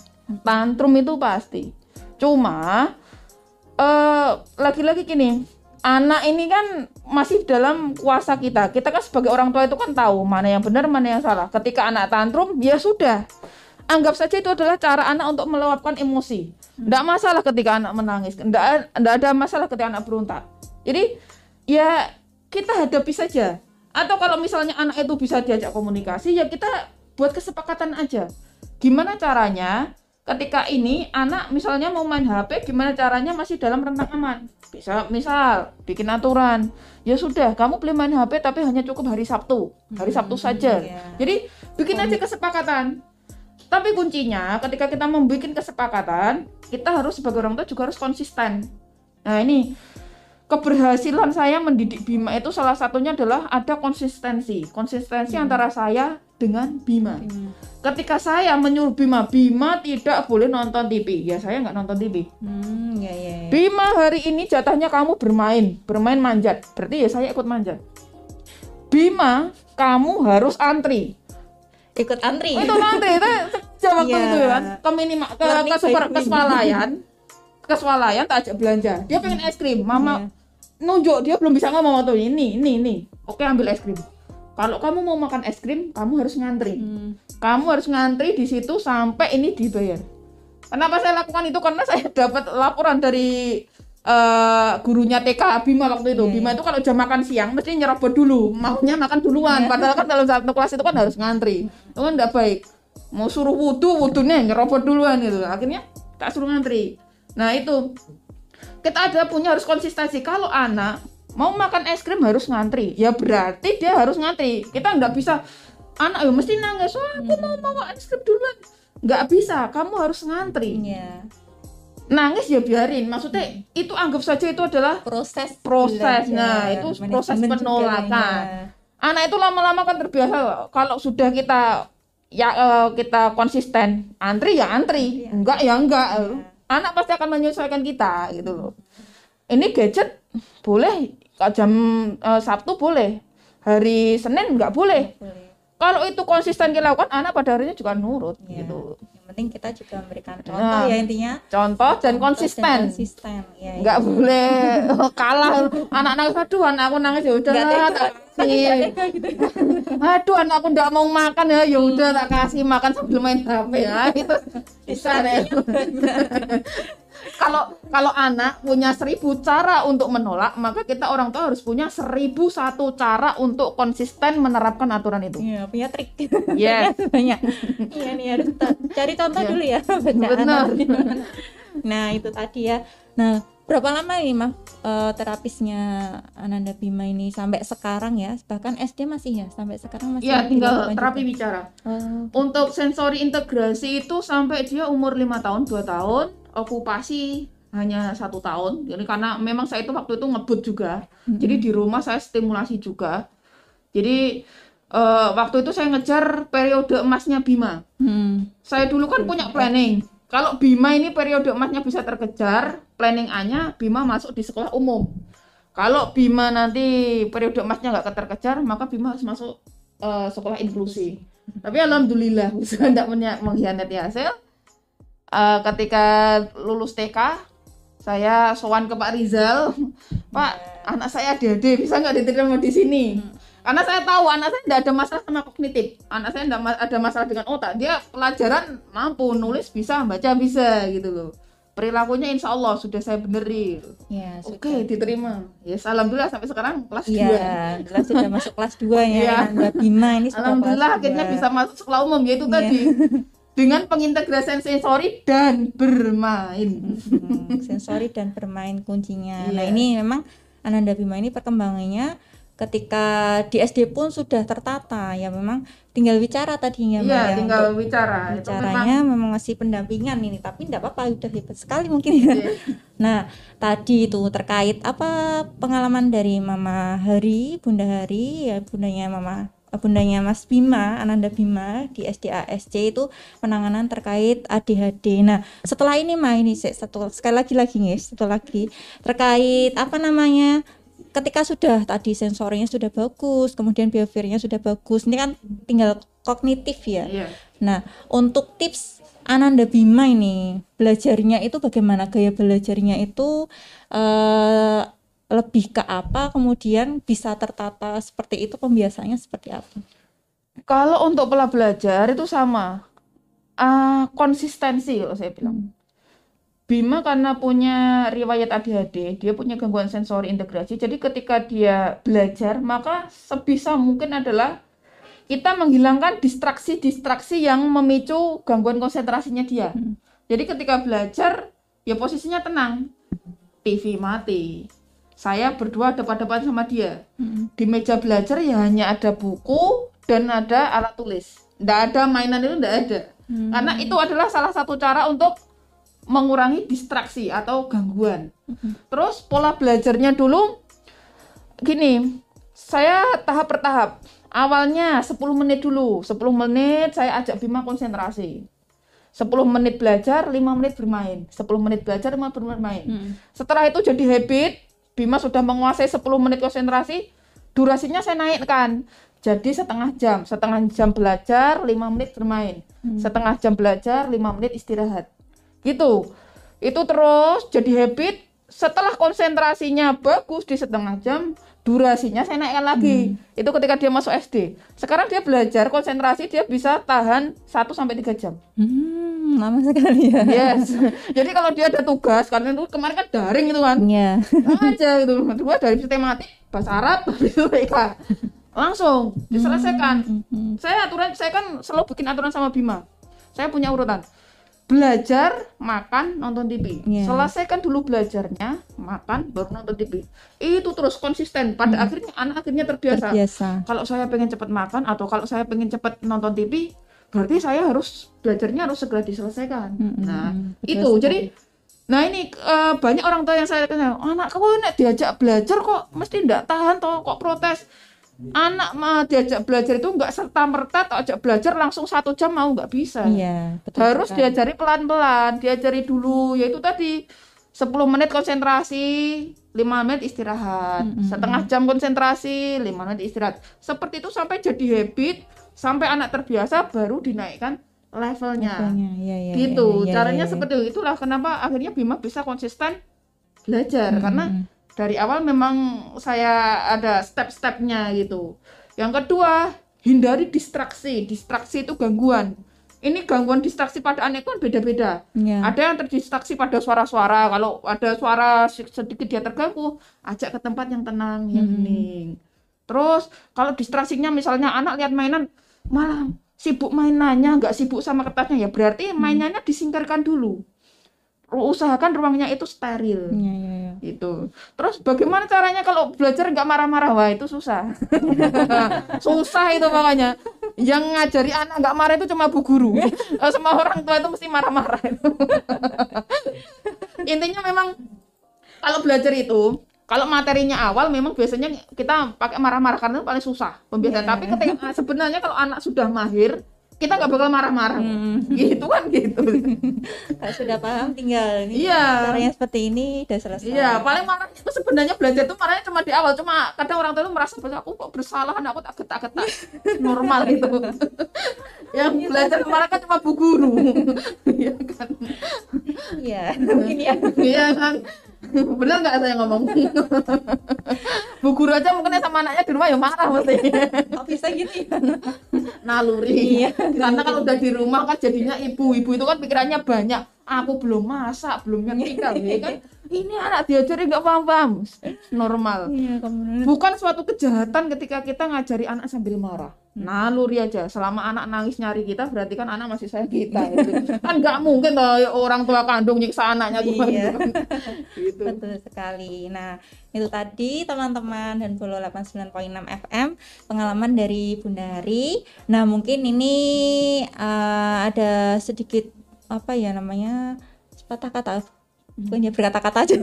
Speaker 2: Tantrum itu pasti. Cuma lagi-lagi gini, anak ini kan masih dalam kuasa kita. Kita kan sebagai orang tua itu kan tahu mana yang benar, mana yang salah. Ketika anak tantrum, ya sudah. Anggap saja itu adalah cara anak untuk meluapkan emosi. Tidak masalah ketika anak menangis. Tidak ada masalah ketika anak berontak. Jadi, ya kita hadapi saja. Atau kalau misalnya anak itu bisa diajak komunikasi, ya kita buat kesepakatan aja. Gimana caranya? Ketika ini anak misalnya mau main HP, gimana caranya masih dalam rentang aman? Bisa misal bikin aturan, ya sudah kamu boleh main HP tapi hanya cukup hari Sabtu saja. Jadi bikin aja kesepakatan. Tapi kuncinya ketika kita membuat kesepakatan, kita harus sebagai orang tua juga harus konsisten. Nah ini keberhasilan saya mendidik Bima itu salah satunya adalah ada konsistensi antara saya dengan Bima. Ketika saya menyuruh Bima tidak boleh nonton TV, ya saya nggak nonton TV.
Speaker 3: Ya.
Speaker 2: Bima hari ini jatahnya kamu bermain manjat, berarti ya saya ikut manjat. Bima kamu harus antri.
Speaker 3: Ikut antri.
Speaker 2: Itu antri itu waktu itu ya kan ke swalayan tak ajak belanja. Dia pengen es krim, mama nunjuk, dia belum bisa ngomong waktu ini. Oke, ambil es krim. Kalau kamu mau makan es krim, kamu harus ngantri. Kamu harus ngantri di situ sampai ini dibayar. Kenapa saya lakukan itu? Karena saya dapat laporan dari gurunya TK Bima waktu itu. Bima itu kalau jam makan siang mesti nyerobot dulu, maunya makan duluan. Padahal kan dalam satu kelas itu kan harus ngantri. Itu kan enggak baik. Mau suruh wudunya nyerobot duluan itu. Akhirnya tak suruh ngantri. Nah itu kita harus konsistensi. Kalau anak mau makan es krim harus ngantri, ya berarti dia harus ngantri. Kita nggak bisa anak mesti nangis, aku mau es krim duluan. Nggak bisa, kamu harus ngantri. Nangis ya biarin, maksudnya itu anggap saja itu adalah proses. Nah itu proses penolakan. Anak itu lama-lama kan terbiasa. Kalau sudah kita konsisten antri ya antri, enggak ya enggak. Anak pasti akan menyesuaikan kita gitu loh. Ini gadget boleh jam Sabtu boleh, hari Senin nggak boleh. Kalau itu konsisten dilakukan, anak pada akhirnya juga nurut gitu.
Speaker 3: Yang penting kita juga memberikan contoh ya intinya.
Speaker 2: Contoh dan konsisten. Nggak boleh kalah. Anak nangis, aduh anak aku nangis ya udah tak kasih. Aduh anak aku nggak mau makan ya udah tak kasih makan sambil main HP ya itu bisa deh. Kalau anak punya 1000 cara untuk menolak, maka kita orang tua harus punya 1001 cara untuk konsisten menerapkan aturan itu.
Speaker 3: Iya, punya trik.
Speaker 2: Yes.
Speaker 3: Banyak. Iya nih harus cari contoh dulu ya.
Speaker 2: Benar.
Speaker 3: Nah, itu tadi ya. Nah, berapa lama nih Mah terapisnya Ananda Bima ini sampai sekarang ya? Bahkan SD masih ya? Sampai sekarang masih?
Speaker 2: Iya, tinggal terapi bicara. Untuk sensori integrasi itu sampai dia umur 5 tahun, 2 tahun. Okupasi hanya 1 tahun. Jadi karena memang saya itu waktu itu ngebut juga. Jadi di rumah saya stimulasi juga. Jadi waktu itu saya ngejar periode emasnya Bima. Saya dulu kan punya planning. Kalau Bima ini periode emasnya bisa terkejar, planning A-nya Bima masuk di sekolah umum. Kalau Bima nanti periode emasnya nggak terkejar, maka Bima harus masuk sekolah inklusi. Tapi alhamdulillah saya tidak mengkhianati hasil. Ketika lulus TK, saya sowan ke Pak Rizal, Pak, anak saya ADHD, bisa nggak diterima di sini? Karena saya tahu anak saya tidak ada masalah sama kognitif, anak saya tidak ada masalah dengan otak, dia pelajaran mampu, nulis bisa, baca bisa gitu loh. Perilakunya insya Allah sudah saya benerin.
Speaker 3: Ya,
Speaker 2: Oke, diterima. Ya, yes, alhamdulillah sampai sekarang kelas 2.
Speaker 3: Ya, alhamdulillah sudah masuk kelas 2 ya. Mbak Bima ini sudah
Speaker 2: alhamdulillah akhirnya bisa masuk sekolah umum, yaitu tadi. Dengan pengintegrasian sensori dan bermain.
Speaker 3: Sensori dan bermain kuncinya. Nah ini memang Ananda Bima ini perkembangannya ketika di SD pun sudah tertata ya, memang tinggal bicara tadinya.
Speaker 2: Iya, tinggal bicara.
Speaker 3: Bicaranya memang masih pendampingan ini, tapi enggak apa-apa, udah hebat sekali mungkin ya. Nah tadi itu terkait apa pengalaman dari Mama Hari, Bunda Hari ya, bundanya Mas Bima, Ananda Bima di SDA SC itu penanganan terkait ADHD. Nah, setelah ini sekali lagi guys, satu lagi terkait apa namanya? ketika sudah tadi sensornya sudah bagus, kemudian behaviornya sudah bagus, ini kan tinggal kognitif ya.
Speaker 2: Iya.
Speaker 3: Nah, untuk tips Ananda Bima ini belajarnya itu bagaimana? Gaya belajarnya itu lebih ke apa? Kemudian bisa tertata seperti itu, pembiasaannya seperti apa?
Speaker 2: Kalau untuk pola belajar itu sama, konsistensi kalau saya bilang. Bima karena punya riwayat ADHD, dia punya gangguan sensori integrasi. Jadi ketika dia belajar, maka sebisa mungkin adalah kita menghilangkan distraksi-distraksi yang memicu gangguan konsentrasinya dia. Jadi ketika belajar, ya posisinya tenang. TV mati. Saya berdua depan-depan sama dia. Di meja belajar ya hanya ada buku dan ada alat tulis. Nggak ada mainan, itu nggak ada. Karena itu adalah salah satu cara untuk mengurangi distraksi atau gangguan. Terus pola belajarnya dulu gini, saya tahap per tahap. Awalnya 10 menit dulu, 10 menit saya ajak Bima konsentrasi. 10 menit belajar, 5 menit bermain. 10 menit belajar, 5 menit bermain. Setelah itu jadi habit, Bima sudah menguasai 10 menit konsentrasi, durasinya saya naikkan. Jadi setengah jam belajar, 5 menit bermain. Setengah jam belajar, 5 menit istirahat. Gitu. Itu terus jadi habit. Setelah konsentrasinya bagus di setengah jam, durasinya saya naikkan lagi. Itu ketika dia masuk SD. Sekarang dia belajar konsentrasi, dia bisa tahan 1-3 jam.
Speaker 3: Lama sekali ya.
Speaker 2: Yes. Jadi kalau dia ada tugas, karena itu kemarin kan daring itu kan.
Speaker 3: Iya.
Speaker 2: Aja gitu. Kedua dari sistematik, bahasa Arab, habis itu TK. Langsung diselesaikan. Saya kan selalu bikin aturan sama Bima. Saya punya urutan. Belajar, makan, nonton TV. Selesaikan dulu belajarnya, makan, baru nonton TV. Itu terus konsisten. Pada akhirnya terbiasa. Kalau saya pengen cepat makan atau kalau saya pengen cepat nonton TV, berarti saya belajarnya harus segera diselesaikan. Nah, itu. Jadi, ini banyak orang tua yang saya kenal, anak kamu nek diajak belajar kok mesti ndak tahan toh, kok protes. Anak diajak belajar itu nggak serta-merta ajak belajar langsung 1 jam mau, nggak bisa.
Speaker 3: Iya, betul
Speaker 2: Harus
Speaker 3: sekali.
Speaker 2: diajari pelan-pelan, diajari dulu, yaitu tadi 10 menit konsentrasi, 5 menit istirahat, setengah jam konsentrasi, 5 menit istirahat. Seperti itu sampai jadi habit, sampai anak terbiasa baru dinaikkan levelnya.
Speaker 3: Ya,
Speaker 2: Gitu,
Speaker 3: ya,
Speaker 2: caranya
Speaker 3: ya.
Speaker 2: seperti itu. Itulah kenapa akhirnya Bima bisa konsisten belajar, karena dari awal memang saya ada step-stepnya gitu. Yang kedua, hindari distraksi. Distraksi itu gangguan. Ini gangguan distraksi pada anak itu kan beda-beda. Ada yang terdistraksi pada suara-suara. Kalau ada suara sedikit dia terganggu, ajak ke tempat yang tenang, yang hening. Terus kalau distraksinya misalnya anak lihat mainan, malah sibuk mainannya, nggak sibuk sama kertasnya, ya berarti mainannya disingkirkan dulu. Usahakan ruangnya itu steril. Itu. Terus bagaimana caranya kalau belajar nggak marah-marah? Wah, itu susah. Susah itu makanya. Yang ngajari anak nggak marah itu cuma bu guru. Semua orang tua itu mesti marah-marah itu. Intinya memang kalau belajar itu, kalau materinya awal memang biasanya kita pakai marah-marah karena itu paling susah pembiasaan. Tapi ketika sebenarnya kalau anak sudah mahir, kita nggak bakal marah-marah. Gitu kan gitu.
Speaker 3: Kalau sudah paham tinggal caranya seperti ini udah selesai.
Speaker 2: Iya, paling marah itu sebenarnya belajar itu marahnya cuma di awal. Cuma kadang orang tua itu merasa aku kok bersalah, aku tak getak-getak. Normal gitu. Yang belajar marah kan cuma bu guru. Iya kan?
Speaker 3: Iya, mungkin ya.
Speaker 2: Iya kan? Bener nggak saya ngomong? Bu guru aja mungkin sama anaknya di rumah ya marah mesti.
Speaker 3: Kok bisa gitu ya?
Speaker 2: Naluri. Karena kalau udah di rumah kan jadinya ibu-ibu itu kan pikirannya banyak. Aku belum masak, belum nyetrika, ya kan? Ini anak diajari nggak paham-paham. Normal. Bukan suatu kejahatan ketika kita ngajari anak sambil marah. Naluri aja. Selama anak nangis nyari kita, berarti kan anak masih sayang kita. Gitu. Kan nggak mungkin loh orang tua kandung nyiksa anaknya tuh. Gitu.
Speaker 3: Betul sekali. Nah, itu tadi teman-teman dan Bolo 89.6 FM pengalaman dari Bunda Hari. Nah, mungkin ini ada sedikit apa ya namanya sepatah kata, bukannya berkata-kata aja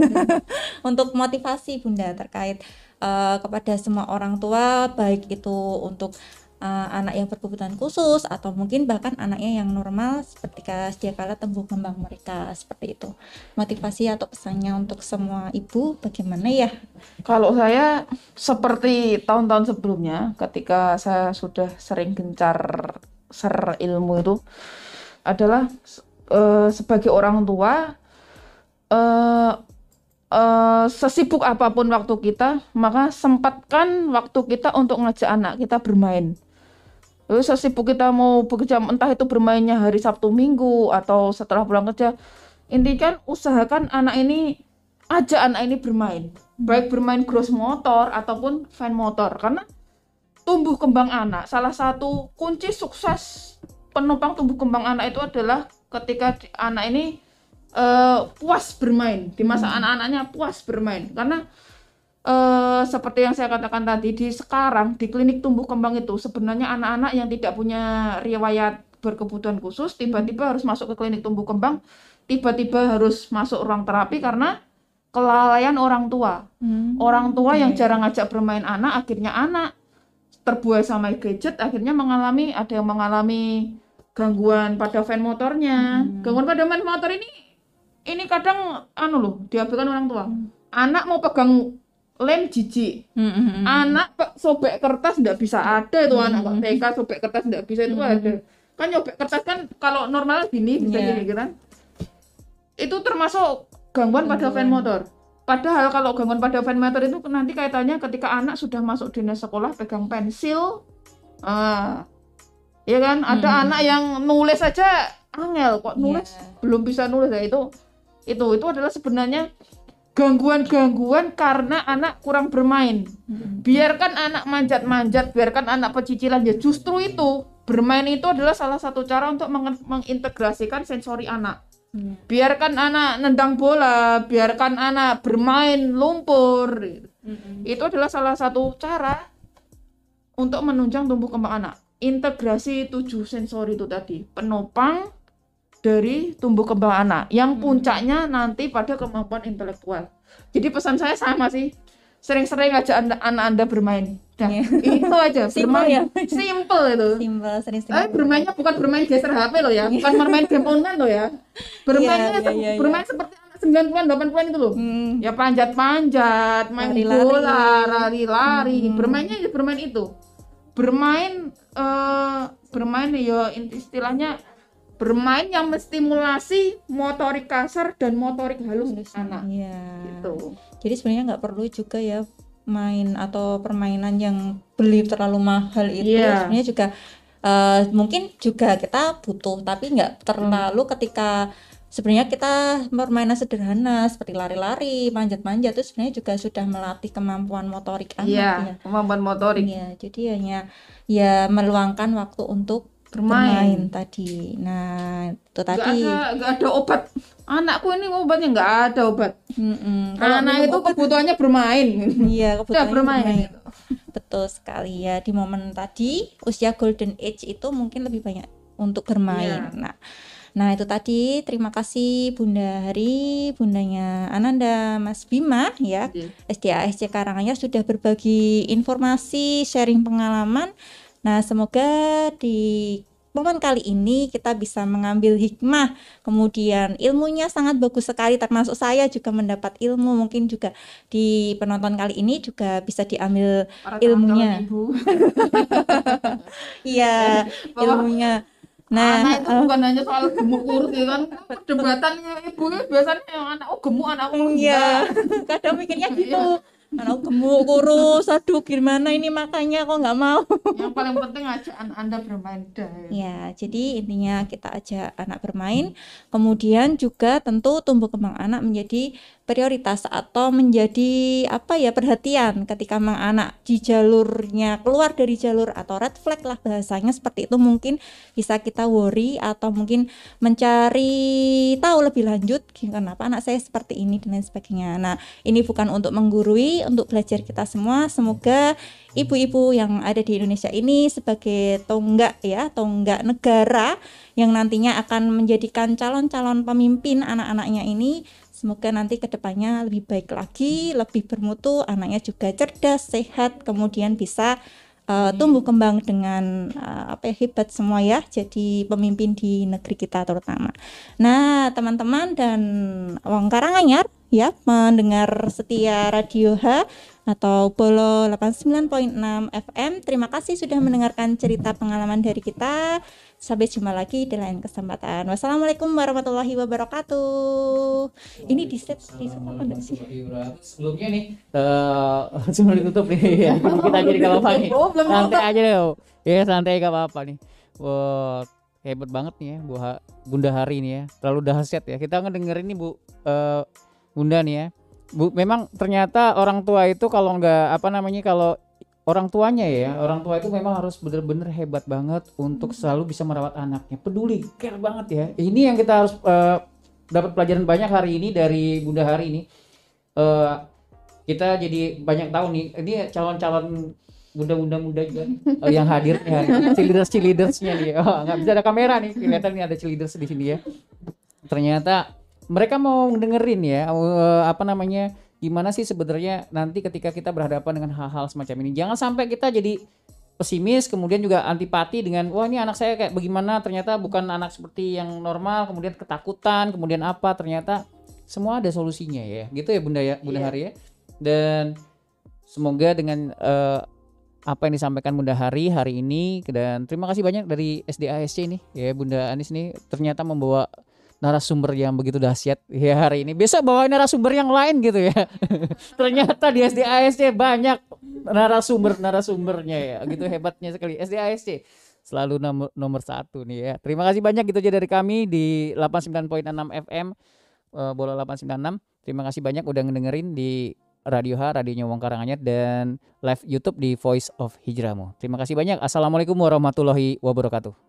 Speaker 3: untuk motivasi Bunda terkait kepada semua orang tua, baik itu untuk anak yang berkebutuhan khusus atau mungkin bahkan anaknya yang normal ketika sedia kala tumbuh kembang mereka, seperti itu. Motivasi atau pesannya untuk semua ibu bagaimana ya?
Speaker 2: Kalau saya seperti tahun-tahun sebelumnya, ketika saya sudah sering gencar ilmu itu adalah sebagai orang tua, eh, sesibuk apapun waktu kita, maka sempatkan waktu kita untuk ngajak anak kita bermain. Lalu sesibuk kita mau bekerja, entah itu bermainnya hari Sabtu Minggu atau setelah pulang kerja, intikan usahakan ajak anak ini bermain, baik bermain gross motor ataupun fine motor, karena tumbuh kembang anak, salah satu kunci sukses penopang tumbuh kembang anak itu adalah ketika anak ini puas bermain, di masa anak-anaknya puas bermain. Karena seperti yang saya katakan tadi, di klinik tumbuh kembang itu sebenarnya anak-anak yang tidak punya riwayat berkebutuhan khusus tiba-tiba harus masuk ke klinik tumbuh kembang, tiba-tiba harus masuk ruang terapi karena kelalaian orang tua. Orang tua yang jarang ngajak bermain anak, akhirnya anak terbuai sama gadget, akhirnya ada yang mengalami gangguan pada fan motornya. Gangguan pada fan motor ini kadang diabaikan orang tua. Anak mau pegang lem jijik, anak sobek kertas nggak bisa, ada itu anak TK sobek kertas nggak bisa, itu ada. Kan nyobek kertas kan kalau normal gini bisa gini kan. Itu termasuk gangguan pada fan motor. Padahal kalau gangguan pada fan motor itu nanti kaitannya ketika anak sudah masuk dinas sekolah pegang pensil, ya kan, ada anak yang nulis aja angel kok, nulis belum bisa nulis ya, itu adalah sebenarnya gangguan-gangguan karena anak kurang bermain. Biarkan anak manjat-manjat, biarkan anak pecicilan, ya justru itu bermain itu adalah salah satu cara untuk mengintegrasikan sensori anak. Biarkan anak nendang bola, biarkan anak bermain lumpur. Itu adalah salah satu cara untuk menunjang tumbuh kembang anak. Integrasi 7 sensori itu tadi, penopang dari tumbuh kembang anak yang puncaknya nanti pada kemampuan intelektual. Jadi pesan saya sama sih, sering-sering ajak anak Anda bermain. Itu aja, bermain. Simple itu.
Speaker 3: Simple, sering-sering.
Speaker 2: Bermainnya bukan bermain geser HP loh ya, bukan bermain game online loh ya. Bermainnya bermain seperti anak 90-an 80-an itu loh. Ya panjat-panjat, main bola, lari-lari. Bermainnya bermain itu. Bermain ya istilahnya bermain yang menstimulasi motorik kasar dan motorik halus anak. Gitu.
Speaker 3: Jadi sebenarnya nggak perlu juga ya main atau permainan yang beli terlalu mahal itu. Sebenarnya juga mungkin juga kita butuh, tapi nggak terlalu ketika sebenarnya kita permainan sederhana seperti lari-lari, manjat-manjat itu sebenarnya juga sudah melatih kemampuan motorik anak ya.
Speaker 2: Kemampuan motorik.
Speaker 3: Jadi hanya ya meluangkan waktu untuk bermain tadi. Nah, itu tadi.
Speaker 2: Nggak ada obat. Anakku ini obatnya nggak ada obat. Anak itu kebutuhannya bermain.
Speaker 3: Iya, kebutuhannya bermain.
Speaker 2: Gitu.
Speaker 3: Betul sekali ya. Di momen tadi usia golden age itu mungkin lebih banyak untuk bermain. Nah itu tadi. Terima kasih Bunda Hari, bundanya Ananda, Mas Bima ya. SDASC Karanganyar sudah berbagi informasi, sharing pengalaman. Nah, semoga di momen kali ini kita bisa mengambil hikmah, kemudian ilmunya sangat bagus sekali, termasuk saya juga mendapat ilmu, mungkin juga di penonton kali ini juga bisa diambil ilmunya. Iya, ilmunya. Nah,
Speaker 2: anak itu bukan hanya soal gemuk kurus ya kan, perdebatannya ibu biasanya yang anak gemuk, anak kurus.
Speaker 3: Iya, kadang mikirnya gitu. Anak gemuk kurus, aduh gimana ini makanya kok nggak mau.
Speaker 2: Yang paling penting ajak anak Anda bermain
Speaker 3: ya, jadi intinya kita ajak anak bermain, kemudian juga tentu tumbuh kembang anak menjadi prioritas atau menjadi perhatian ketika memang anak di jalurnya keluar dari jalur atau red flag lah bahasanya seperti itu, mungkin bisa kita worry atau mungkin mencari tahu lebih lanjut kenapa anak saya seperti ini dan lain sebagainya. Nah, ini bukan untuk menggurui, untuk belajar kita semua. Semoga ibu-ibu yang ada di Indonesia ini sebagai tonggak negara yang nantinya akan menjadikan calon-calon pemimpin anak-anaknya ini, semoga nanti kedepannya lebih baik lagi, lebih bermutu, anaknya juga cerdas, sehat, kemudian bisa tumbuh kembang dengan hebat semua ya, jadi pemimpin di negeri kita terutama. Nah, teman-teman dan wong Karanganyar ya, mendengar setia Radio H atau Bolo 89.6 FM. Terima kasih sudah mendengarkan cerita pengalaman dari kita. Sampai jumpa lagi di lain kesempatan. Wassalamualaikum warahmatullahi wabarakatuh. Ini di set apa enggak sih?
Speaker 1: Sebelumnya nih sebelum ditutup nih ya, kita jadi gak apa-apa nih. Santai aja deh. Ya santai gak apa-apa nih. Wah, hebat banget nih ya Bunda Hari ini ya. Terlalu dahsyat ya. Kita ngedengerin nih Bunda nih ya. Bu, memang ternyata orang tua itu kalau kalau orang tuanya ya, orang tua itu memang harus benar-benar hebat banget untuk selalu bisa merawat anaknya, peduli, care banget ya. Ini yang kita harus dapat pelajaran banyak hari ini dari Bunda Hari ini. Kita jadi banyak tahu nih, ini calon-calon bunda-bunda muda juga nih, yang hadir nih hari ini, cheerleaders-nya nih. Nggak bisa ada kamera nih, kelihatan nih ada cheerleaders di sini ya. Ternyata mereka mau dengerin ya, gimana sih sebenarnya nanti ketika kita berhadapan dengan hal-hal semacam ini. Jangan sampai kita jadi pesimis, kemudian juga antipati dengan wah ini anak saya kayak bagaimana, ternyata bukan anak seperti yang normal, kemudian ketakutan, kemudian apa, ternyata semua ada solusinya ya. Gitu ya Bunda Hari ya. Dan semoga dengan apa yang disampaikan Bunda Hari ini, dan terima kasih banyak dari SDASC ini ya, Bunda Anis nih ternyata membawa narasumber yang begitu dahsyat ya hari ini. Besok bawa narasumber yang lain gitu ya. Ternyata di SDASC banyak narasumbernya ya. Gitu hebatnya sekali SDASC. Selalu nomor 1 nih ya. Terima kasih banyak gitu aja dari kami di 89.6 FM Bola 896. Terima kasih banyak udah ngedengerin di Radio H, radionya Wong Karanganyar, dan live YouTube di Voice of Hijrahmu. Terima kasih banyak. Assalamualaikum warahmatullahi wabarakatuh.